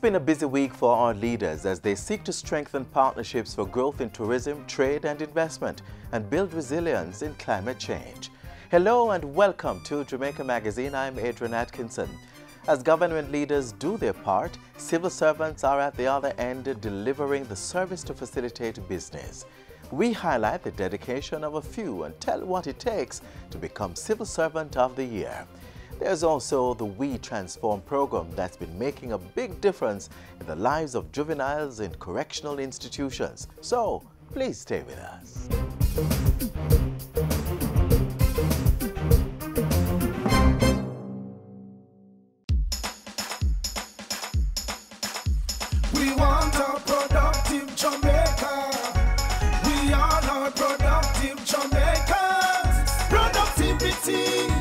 been a busy week for our leaders as they seek to strengthen partnerships for growth in tourism, trade and investment and build resilience in climate change. Hello and welcome to Jamaica Magazine. I'm Adrian Atkinson. As government leaders do their part, civil servants are at the other end delivering the service to facilitate business. We highlight the dedication of a few and tell what it takes to become Civil Servant of the Year. There's also the We Transform program that's been making a big difference in the lives of juveniles in correctional institutions. So, please stay with us. We want a productive Jamaica. We are not productive Jamaicans. Productivity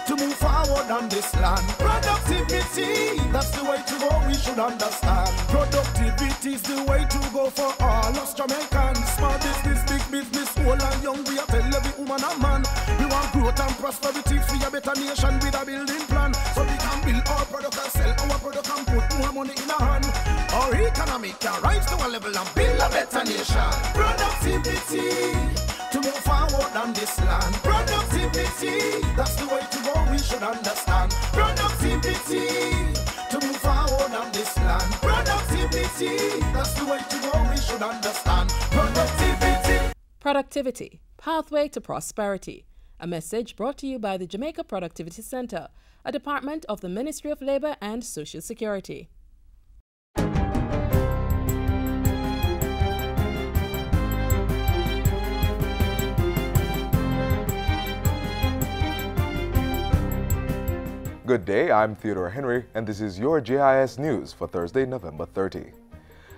to move forward on this land. Productivity, that's the way to go, we should understand. Productivity is the way to go for all us Jamaicans. Small business, big business, old and young, we are tell every woman and man. We want growth and prosperity for a better nation with a building plan. So we can build our product and sell our product and put more money in our hand. Our economy can rise to a level and build a better nation. Productivity to move forward on this land. Productivity, that's the way to go, we should understand. Productivity to move forward on this land. Productivity, that's the way to go, we should understand. Productivity. Productivity, Pathway to Prosperity. A message brought to you by the Jamaica Productivity Center, a department of the Ministry of Labor and Social Security. Good day, I'm Theodore Henry, and this is your JIS News for Thursday, November 30.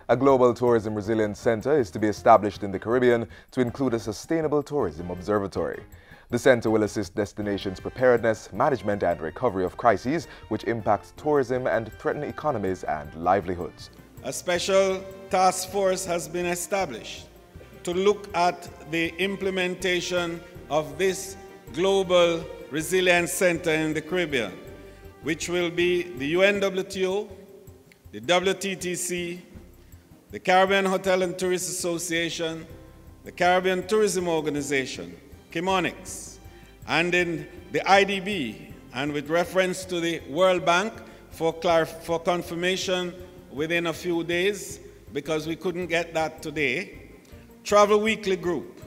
A Global Tourism Resilience Center is to be established in the Caribbean to include a Sustainable Tourism Observatory. The center will assist destinations' preparedness, management and recovery of crises which impact tourism and threaten economies and livelihoods. A special task force has been established to look at the implementation of this Global Resilience Center in the Caribbean, which will be the UNWTO, the WTTC, the Caribbean Hotel and Tourist Association, the Caribbean Tourism Organization, CHEMONICS, and in the IDB, and with reference to the World Bank for confirmation within a few days, because we couldn't get that today. Travel Weekly Group,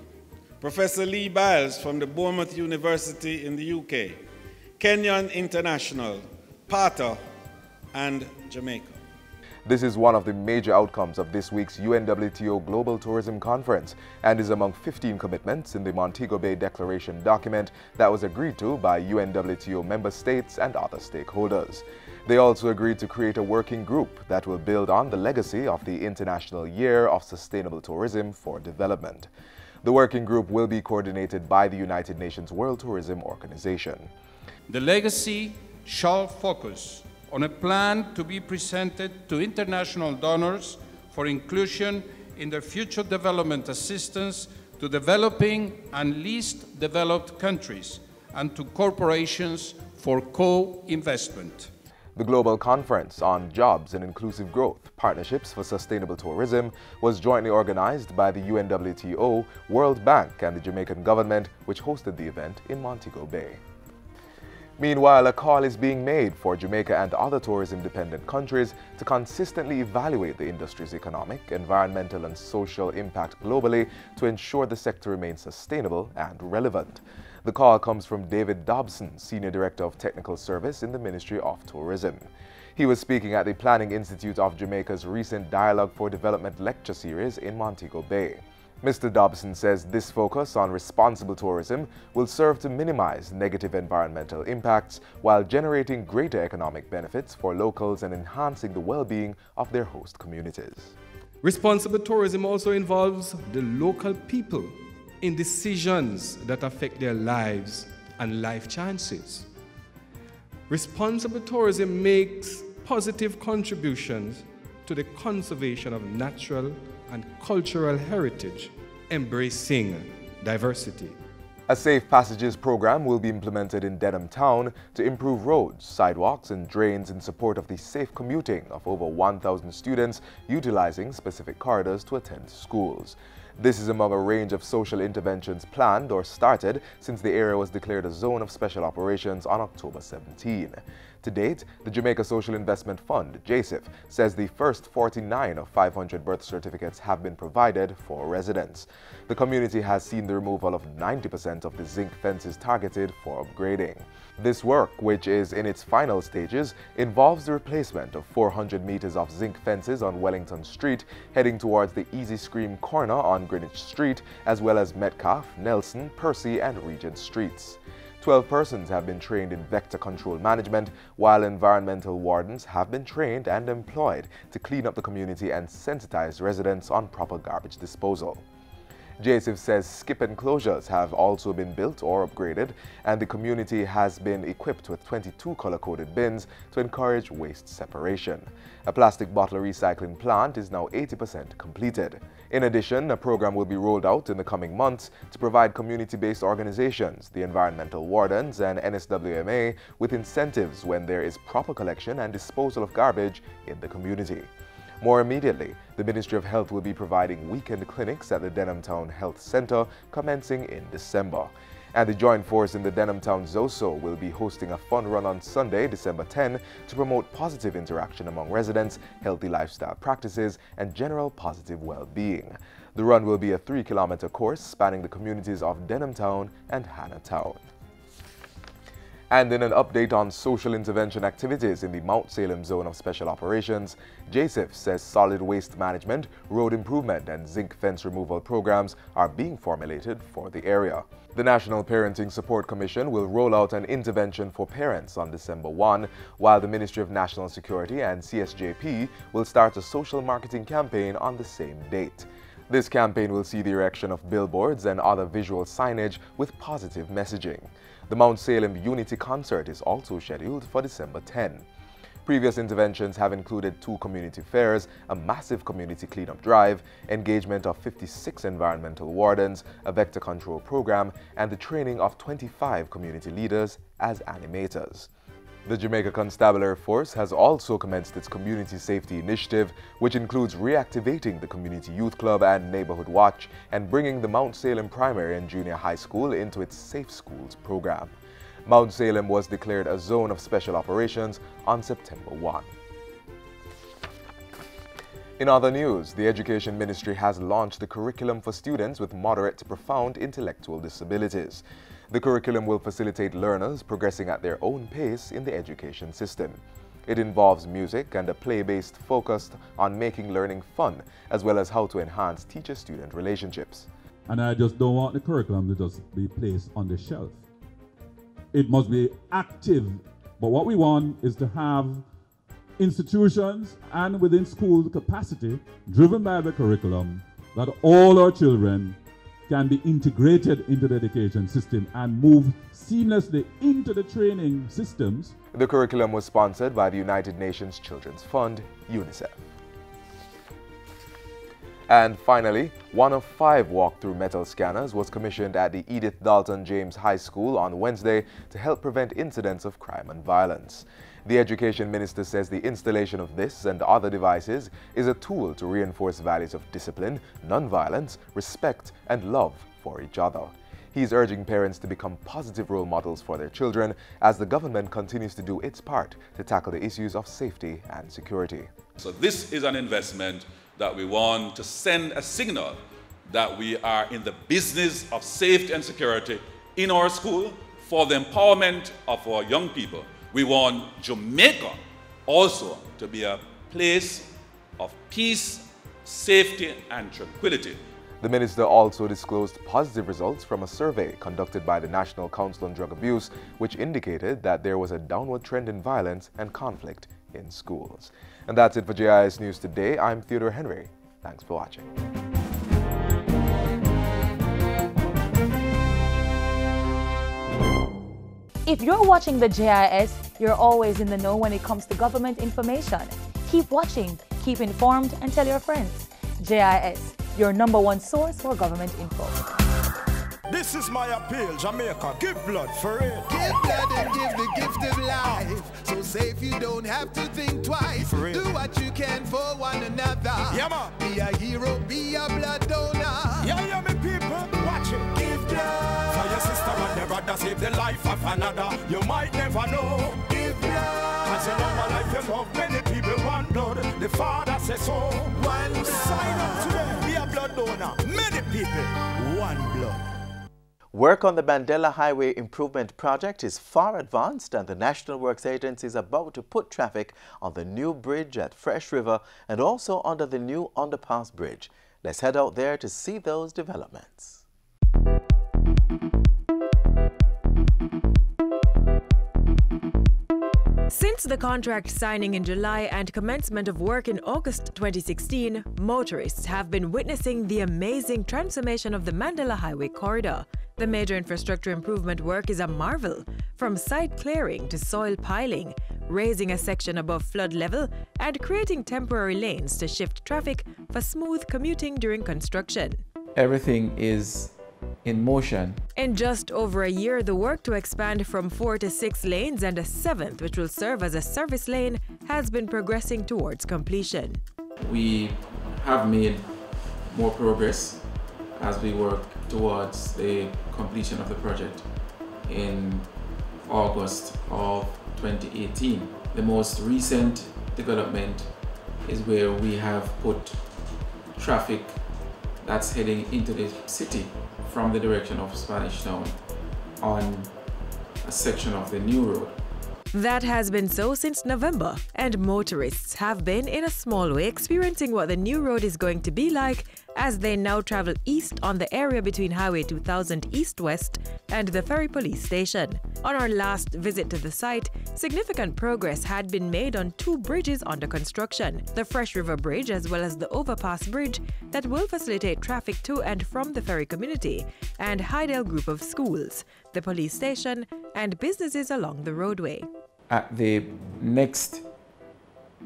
Professor Lee Biles from the Bournemouth University in the UK, Kenyon International, PATA, and Jamaica. This is one of the major outcomes of this week's UNWTO Global Tourism Conference and is among 15 commitments in the Montego Bay Declaration document that was agreed to by UNWTO member states and other stakeholders. They also agreed to create a working group that will build on the legacy of the International Year of Sustainable Tourism for Development. The working group will be coordinated by the United Nations World Tourism Organization. The legacy shall focus on a plan to be presented to international donors for inclusion in their future development assistance to developing and least developed countries and to corporations for co-investment. The Global Conference on Jobs and Inclusive Growth, Partnerships for Sustainable Tourism was jointly organized by the UNWTO, World Bank and the Jamaican government, which hosted the event in Montego Bay. Meanwhile, a call is being made for Jamaica and other tourism-dependent countries to consistently evaluate the industry's economic, environmental and social impact globally to ensure the sector remains sustainable and relevant. The call comes from David Dobson, Senior Director of Technical Service in the Ministry of Tourism. He was speaking at the Planning Institute of Jamaica's recent Dialogue for Development lecture series in Montego Bay. Mr. Dobson says this focus on responsible tourism will serve to minimize negative environmental impacts while generating greater economic benefits for locals and enhancing the well-being of their host communities. Responsible tourism also involves the local people in decisions that affect their lives and life chances. Responsible tourism makes positive contributions to the conservation of natural and cultural heritage, embracing diversity. A Safe Passages program will be implemented in Denham Town to improve roads, sidewalks and drains in support of the safe commuting of over 1,000 students utilizing specific corridors to attend schools. This is among a range of social interventions planned or started since the area was declared a zone of special operations on October 17. To date, the Jamaica Social Investment Fund, JSIF, says the first 49 of 500 birth certificates have been provided for residents. The community has seen the removal of 90% of the zinc fences targeted for upgrading. This work, which is in its final stages, involves the replacement of 400 meters of zinc fences on Wellington Street, heading towards the Easy Scream corner on Greenwich Street, as well as Metcalfe, Nelson, Percy and Regent Streets. 12 persons have been trained in vector control management, while environmental wardens have been trained and employed to clean up the community and sensitize residents on proper garbage disposal. JSIF says skip enclosures have also been built or upgraded, and the community has been equipped with 22 color-coded bins to encourage waste separation. A plastic bottle recycling plant is now 80% completed. In addition, a program will be rolled out in the coming months to provide community-based organizations, the environmental wardens and NSWMA with incentives when there is proper collection and disposal of garbage in the community. More immediately, the Ministry of Health will be providing weekend clinics at the Denham Town Health Center commencing in December. And the Joint Force in the Denham Town ZOSO will be hosting a fun run on Sunday, December 10, to promote positive interaction among residents, healthy lifestyle practices, and general positive well-being. The run will be a 3-kilometer course spanning the communities of Denham Town and Hannah Town. And in an update on social intervention activities in the Mount Salem Zone of Special Operations, JSIF says solid waste management, road improvement and zinc fence removal programs are being formulated for the area. The National Parenting Support Commission will roll out an intervention for parents on December 1, while the Ministry of National Security and CSJP will start a social marketing campaign on the same date. This campaign will see the erection of billboards and other visual signage with positive messaging. The Mount Salem Unity Concert is also scheduled for December 10. Previous interventions have included 2 community fairs, a massive community cleanup drive, engagement of 56 environmental wardens, a vector control program, and the training of 25 community leaders as animators. The Jamaica Constabulary Force has also commenced its Community Safety Initiative, which includes reactivating the Community Youth Club and Neighborhood Watch and bringing the Mount Salem Primary and Junior High School into its Safe Schools program. Mount Salem was declared a zone of special operations on September 1. In other news, the Education Ministry has launched the curriculum for students with moderate to profound intellectual disabilities. The curriculum will facilitate learners progressing at their own pace in the education system. It involves music and a play-based focus on making learning fun, as well as how to enhance teacher-student relationships. And I just don't want the curriculum to just be placed on the shelf. It must be active, but what we want is to have institutions and within school capacity driven by the curriculum that all our children can be integrated into the education system and move seamlessly into the training systems. The curriculum was sponsored by the United Nations Children's Fund, UNICEF. And finally, 1 of 5 walk-through metal scanners was commissioned at the Edith Dalton James High School on Wednesday to help prevent incidents of crime and violence. The Education Minister says the installation of this and other devices is a tool to reinforce values of discipline, non-violence, respect, and love for each other. He's urging parents to become positive role models for their children as the government continues to do its part to tackle the issues of safety and security. So this is an investment that we want to send a signal that we are in the business of safety and security in our school for the empowerment of our young people. We want Jamaica also to be a place of peace, safety, and tranquility. The minister also disclosed positive results from a survey conducted by the National Council on Drug Abuse, which indicated that there was a downward trend in violence and conflict in schools. And that's it for JIS News Today. I'm Theodore Henry. Thanks for watching. If you're watching the JIS, you're always in the know when it comes to government information. Keep watching, keep informed, and tell your friends. JIS, your #1 source for government info. This is my appeal, Jamaica. Give blood for it. Give blood and give the gift of life. So safe you don't have to think twice. Do what you can for one another. Yeah, man. Be a hero, be a blood donor. Yeah, me people. Watch it. Give blood. For your sister and your brother, save the life of another. You might never know. Give blood. Cause you know my life, you love many people want blood. The Father says so. One blood. Sign up today. Be a blood donor. Many people. One blood. Work on the Mandela Highway Improvement Project is far advanced, and the National Works Agency is about to put traffic on the new bridge at Fresh River and also under the new underpass bridge. Let's head out there to see those developments. Since the contract signing in July and commencement of work in August 2016, motorists have been witnessing the amazing transformation of the Mandela Highway corridor. The major infrastructure improvement work is a marvel, from site clearing to soil piling, raising a section above flood level, and creating temporary lanes to shift traffic for smooth commuting during construction. Everything is in motion. In just over a year, the work to expand from 4 to 6 lanes and a 7th, which will serve as a service lane, has been progressing towards completion. We have made more progress as we work towards the completion of the project in August of 2018. The most recent development is where we have put traffic that's heading into the city from the direction of Spanish Town on a section of the new road. That has been so since November, and motorists have been, in a small way, experiencing what the new road is going to be like as they now travel east on the area between Highway 2000 East-West and the Ferry Police Station. On our last visit to the site, significant progress had been made on 2 bridges under construction, the Fresh River Bridge as well as the Overpass Bridge that will facilitate traffic to and from the ferry community and Hydale Group of Schools, the police station, and businesses along the roadway. At the next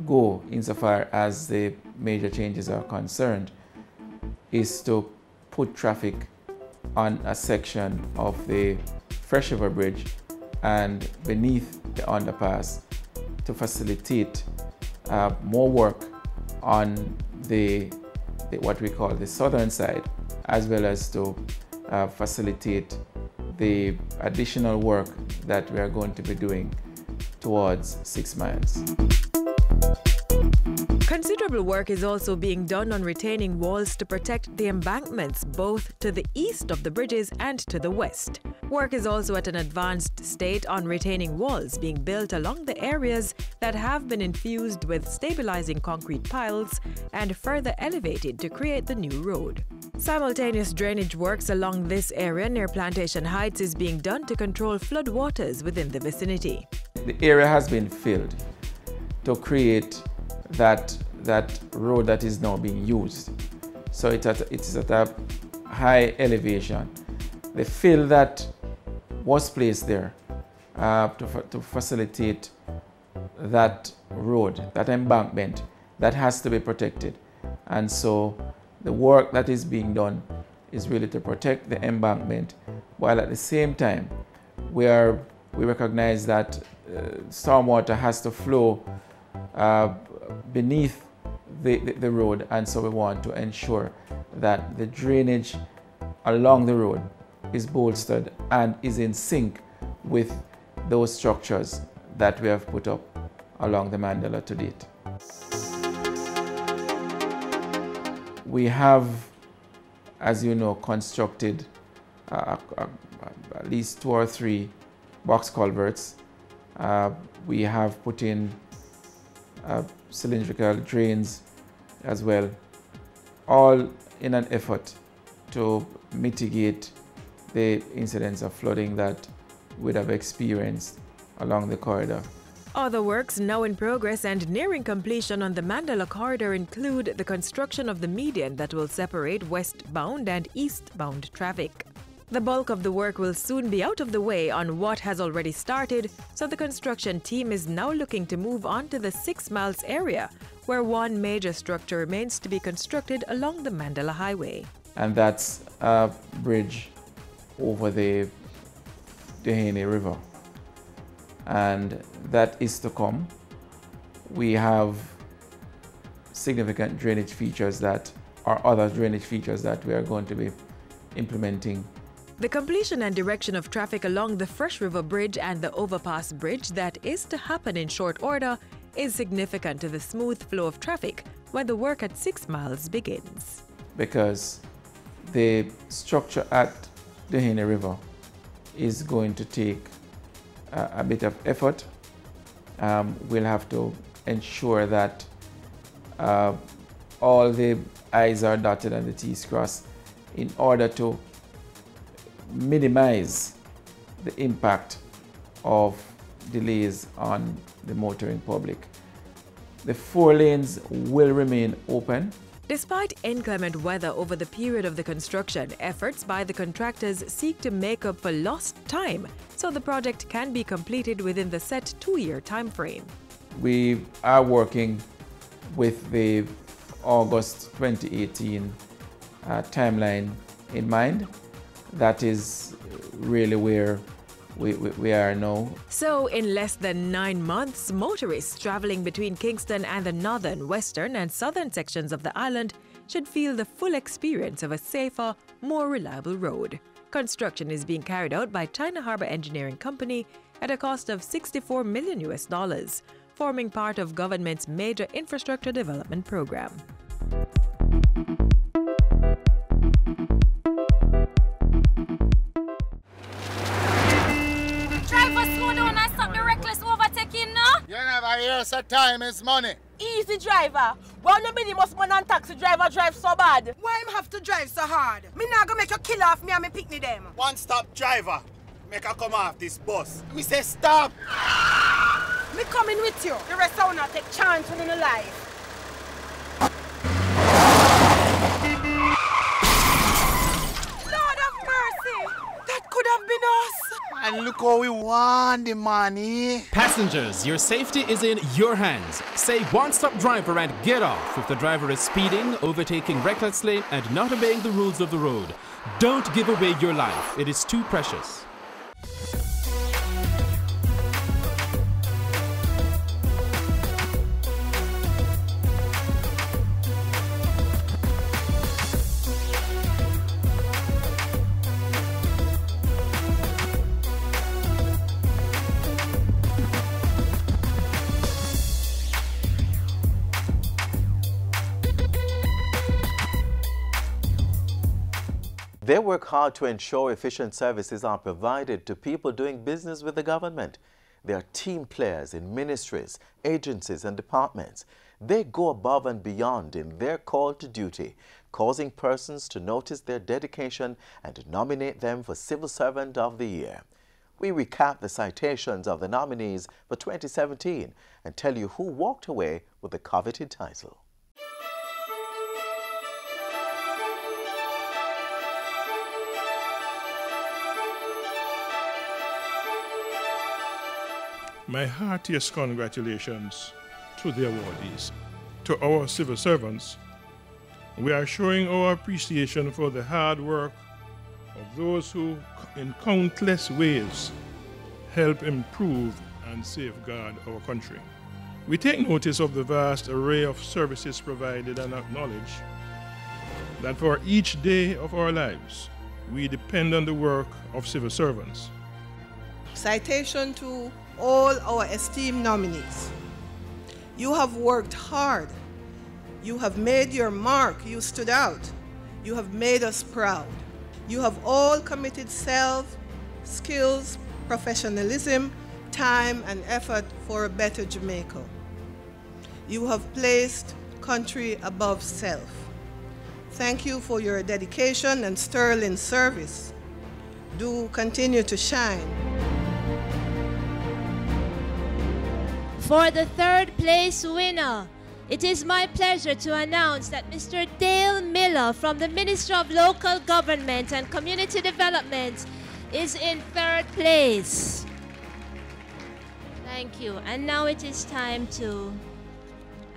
go, insofar as the major changes are concerned, is to put traffic on a section of the Fresh River Bridge and beneath the underpass to facilitate more work on the what we call the southern side, as well as to facilitate the additional work that we are going to be doing towards 6 miles. Considerable work is also being done on retaining walls to protect the embankments both to the east of the bridges and to the west. Work is also at an advanced state on retaining walls being built along the areas that have been infused with stabilizing concrete piles and further elevated to create the new road. Simultaneous drainage works along this area near Plantation Heights is being done to control flood waters within the vicinity. The area has been filled to create that road that is now being used. So it is at a high elevation. The fill that was placed there to facilitate that road, that embankment, that has to be protected. And so the work that is being done is really to protect the embankment, while at the same time we recognize that stormwater has to flow beneath the road, and so we want to ensure that the drainage along the road is bolstered and is in sync with those structures that we have put up along the Mandela to date. We have, as you know, constructed at least 2 or 3 box culverts. We have put in cylindrical drains as well, all in an effort to mitigate the incidents of flooding that we'd have experienced along the corridor. Other works now in progress and nearing completion on the Mandela corridor include the construction of the median that will separate westbound and eastbound traffic. The bulk of the work will soon be out of the way on what has already started, so the construction team is now looking to move on to the 6 miles area, where one major structure remains to be constructed along the Mandela Highway. And that's a bridge over the Dehaney River, and that is to come. We have significant drainage features that are other drainage features that we are going to be implementing. The completion and direction of traffic along the Fresh River Bridge and the overpass bridge that is to happen in short order is significant to the smooth flow of traffic when the work at 6 miles begins. Because the structure at the Dehaney River is going to take a bit of effort. We'll have to ensure that all the I's are dotted and the T's crossed in order to minimize the impact of delays on the motoring public. The 4 lanes will remain open. Despite inclement weather over the period of the construction, efforts by the contractors seek to make up for lost time so the project can be completed within the set 2-year time frame. We are working with the August 2018 timeline in mind. That is really where we are now. So in less than 9 months, motorists traveling between Kingston and the northern, western and southern sections of the island should feel the full experience of a safer, more reliable road. Construction is being carried out by China Harbour Engineering Company at a cost of $64 million, forming part of government's major infrastructure development program. You never hear so time is money. Easy driver. Well, no minimum man and taxi driver drive so bad. Why him have to drive so hard? Me not gonna make you kill off me and me picnic them. One stop driver. Make her come off this bus. Me say stop. Me coming with you. The rest will not take chance when in the life. Lord of mercy. That could have been us. And look how we want the money. Passengers, your safety is in your hands. Say one-stop driver and get off if the driver is speeding, overtaking recklessly, and not obeying the rules of the road. Don't give away your life. It is too precious. They work hard to ensure efficient services are provided to people doing business with the government. They are team players in ministries, agencies and departments. They go above and beyond in their call to duty, causing persons to notice their dedication and nominate them for Civil Servant of the Year. We recap the citations of the nominees for 2017 and tell you who walked away with the coveted title. My heartiest congratulations to the awardees. To our civil servants, we are showing our appreciation for the hard work of those who, in countless ways, help improve and safeguard our country. We take notice of the vast array of services provided and acknowledge that for each day of our lives, we depend on the work of civil servants. Citation to all our esteemed nominees. You have worked hard. You have made your mark. You stood out. You have made us proud. You have all committed self, skills, professionalism, time, and effort for a better Jamaica. You have placed country above self. Thank you for your dedication and sterling service. Do continue to shine. For the third place winner, it is my pleasure to announce that Mr. Dale Miller from the Ministry of Local Government and Community Development is in third place. Thank you. And now it is time to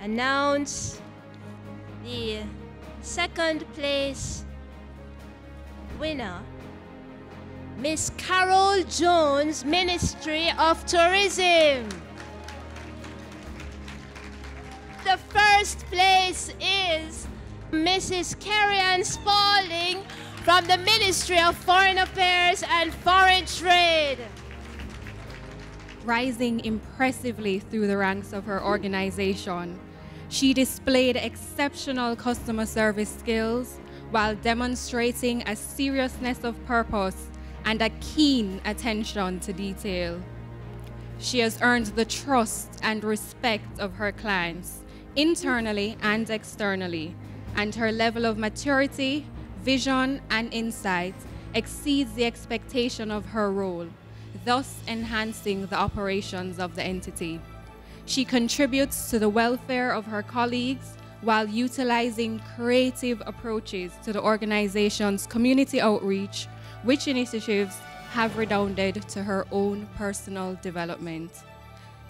announce the second place winner. Miss Carol Jones, Ministry of Tourism. The first place is Mrs. Carrie-Ann Spalding from the Ministry of Foreign Affairs and Foreign Trade. Rising impressively through the ranks of her organization, she displayed exceptional customer service skills while demonstrating a seriousness of purpose and a keen attention to detail. She has earned the trust and respect of her clients, internally and externally, and her level of maturity, vision, and insight exceeds the expectation of her role, thus enhancing the operations of the entity. She contributes to the welfare of her colleagues while utilizing creative approaches to the organization's community outreach, which initiatives have redounded to her own personal development.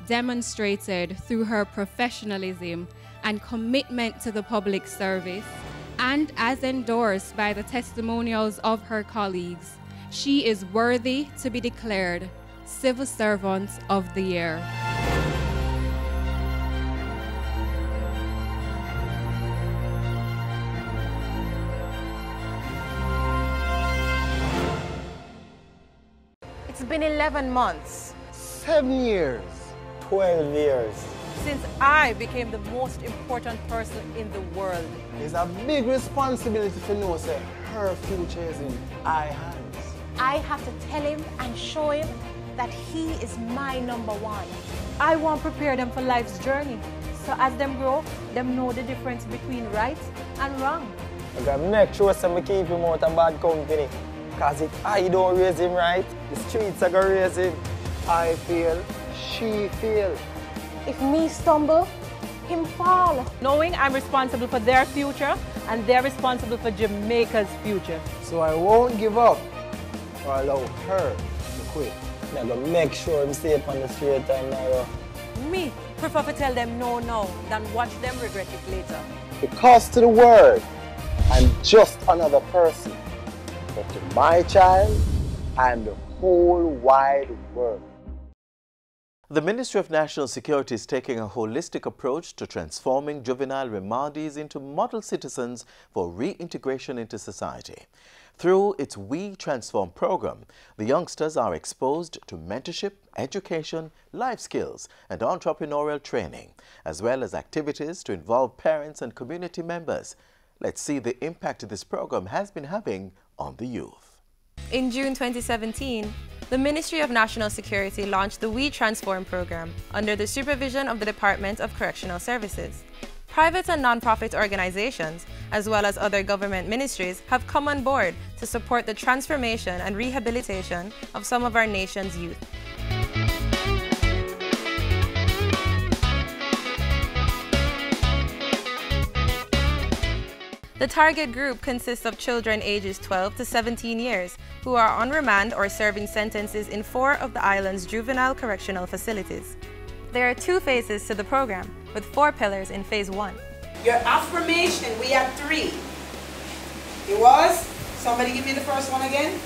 Demonstrated through her professionalism and commitment to the public service, and as endorsed by the testimonials of her colleagues, she is worthy to be declared Civil Servant of the Year. It's been 11 months. 7 years. 12 years. Since I became the most important person in the world. It's a big responsibility to know that her future is in our hands. I have to tell him and show him that he is my number one. I want to prepare them for life's journey. So as them grow, them know the difference between right and wrong. I gotta make sure I keep him out of bad company. Because if I don't raise him right, the streets are gonna raise him. I feel, she feel. If me stumble, him fall. Knowing I'm responsible for their future and they're responsible for Jamaica's future. So I won't give up or allow her to quit. I'm gonna make sure I'm safe on the straight and narrow. Me prefer to tell them no now than watch them regret it later. Because to the world, I'm just another person. But to my child, I'm the whole wide world. The Ministry of National Security is taking a holistic approach to transforming juvenile remandees into model citizens for reintegration into society. Through its We Transform program, the youngsters are exposed to mentorship, education, life skills, and entrepreneurial training, as well as activities to involve parents and community members. Let's see the impact this program has been having on the youth. In June 2017, the Ministry of National Security launched the We Transform program under the supervision of the Department of Correctional Services. Private and non-profit organizations, as well as other government ministries, have come on board to support the transformation and rehabilitation of some of our nation's youth. The target group consists of children ages 12 to 17 years who are on remand or serving sentences in 4 of the island's juvenile correctional facilities. There are 2 phases to the program, with 4 pillars in phase 1. Your affirmation, we had 3. It was, somebody give me the first one again.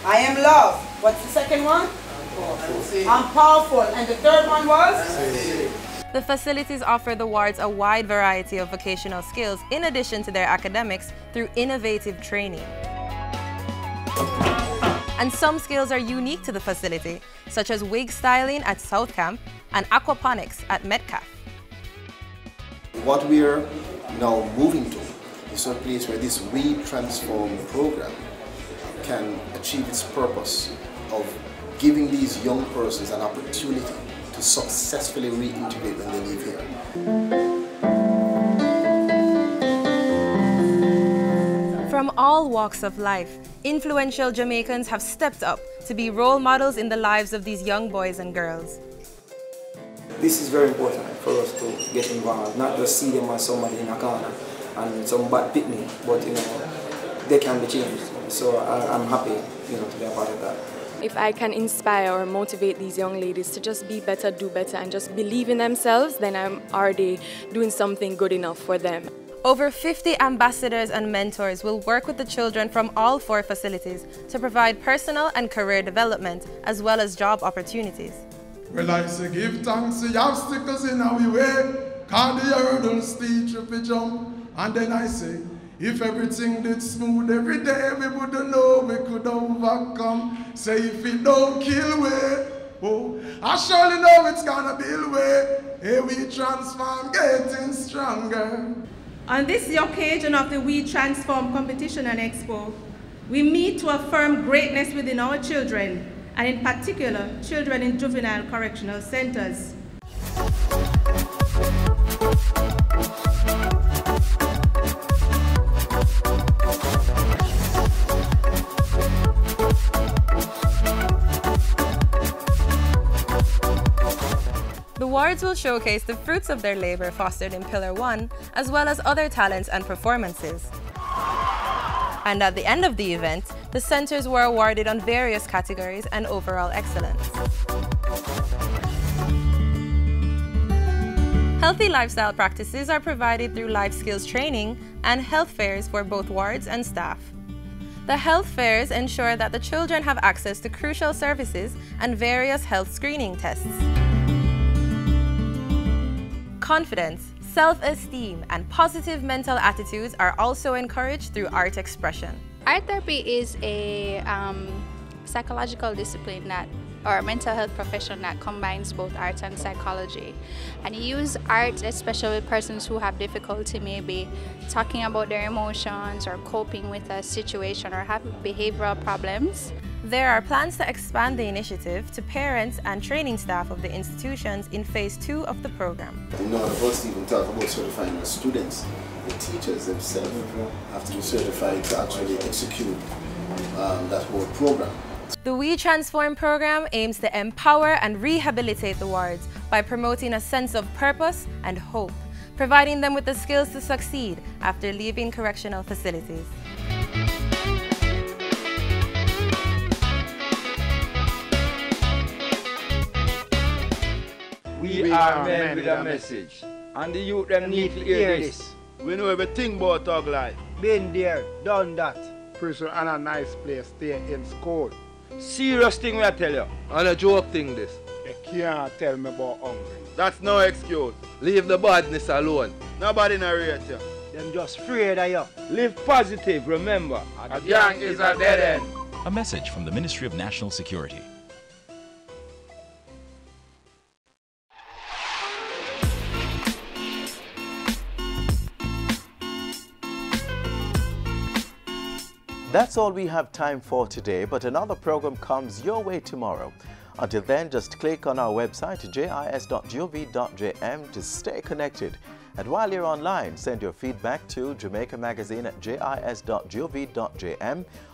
I am love. What's the second one? I'm powerful. And the third one was? The facilities offer the wards a wide variety of vocational skills in addition to their academics through innovative training. And some skills are unique to the facility, such as wig styling at South Camp and aquaponics at Metcalf. What we are now moving to is a place where this We Transform program can achieve its purpose of giving these young persons an opportunity to successfully reintegrate when they leave here. From all walks of life, influential Jamaicans have stepped up to be role models in the lives of these young boys and girls. This is very important for us to get involved, not just see them as somebody in a corner and some bad pitney, but they can be changed. So I'm happy to be a part of that. If I can inspire or motivate these young ladies to just be better, do better, and just believe in themselves, then I'm already doing something good enough for them. Over 50 ambassadors and mentors will work with the children from all 4 facilities to provide personal and career development as well as job opportunities. Well, I say give thanks to the obstacles in our way, cause the hurdles teach if we jump. And then I say, if everything did smooth every day, we wouldn't know we could overcome. Say if it don't kill way, oh, I surely know it's gonna build way. Hey, we transform, getting stronger. On this the occasion of the We Transform Competition and Expo, we meet to affirm greatness within our children, and in particular, children in juvenile correctional centers. The wards will showcase the fruits of their labor fostered in Pillar 1, as well as other talents and performances. And at the end of the event, the centers were awarded on various categories and overall excellence. Healthy lifestyle practices are provided through life skills training and health fairs for both wards and staff. The health fairs ensure that the children have access to crucial services and various health screening tests. Confidence, self-esteem, and positive mental attitudes are also encouraged through art expression. Art therapy is a psychological discipline or mental health profession that combines both art and psychology. And you use art, especially with persons who have difficulty maybe talking about their emotions or coping with a situation or have behavioral problems. There are plans to expand the initiative to parents and training staff of the institutions in Phase 2 of the program. None of us even talk about certifying the students. The teachers themselves have to be certified to actually execute that whole program. The We Transform program aims to empower and rehabilitate the wards by promoting a sense of purpose and hope, providing them with the skills to succeed after leaving correctional facilities. We are men with a message, and the youth them need to hear this. We know everything about thug life. Been there, done that. Prison and a nice place, stay in school. Serious thing I tell you. And a joke thing this. You can't tell me about hungry. That's no excuse. Leave the badness alone. Nobody narrate you. Them just afraid of you. Live positive, remember. A gang is a dead end. A message from the Ministry of National Security. That's all we have time for today, but another program comes your way tomorrow. Until then, just click on our website jis.gov.jm to stay connected. And while you're online, send your feedback to Jamaica Magazine at jis.gov.jm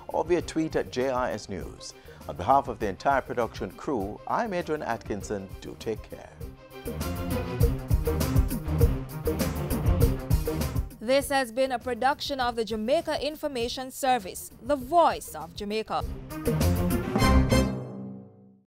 or via tweet at JIS News. On behalf of the entire production crew, I'm Adrian Atkinson. Do take care. This has been a production of the Jamaica Information Service, the voice of Jamaica.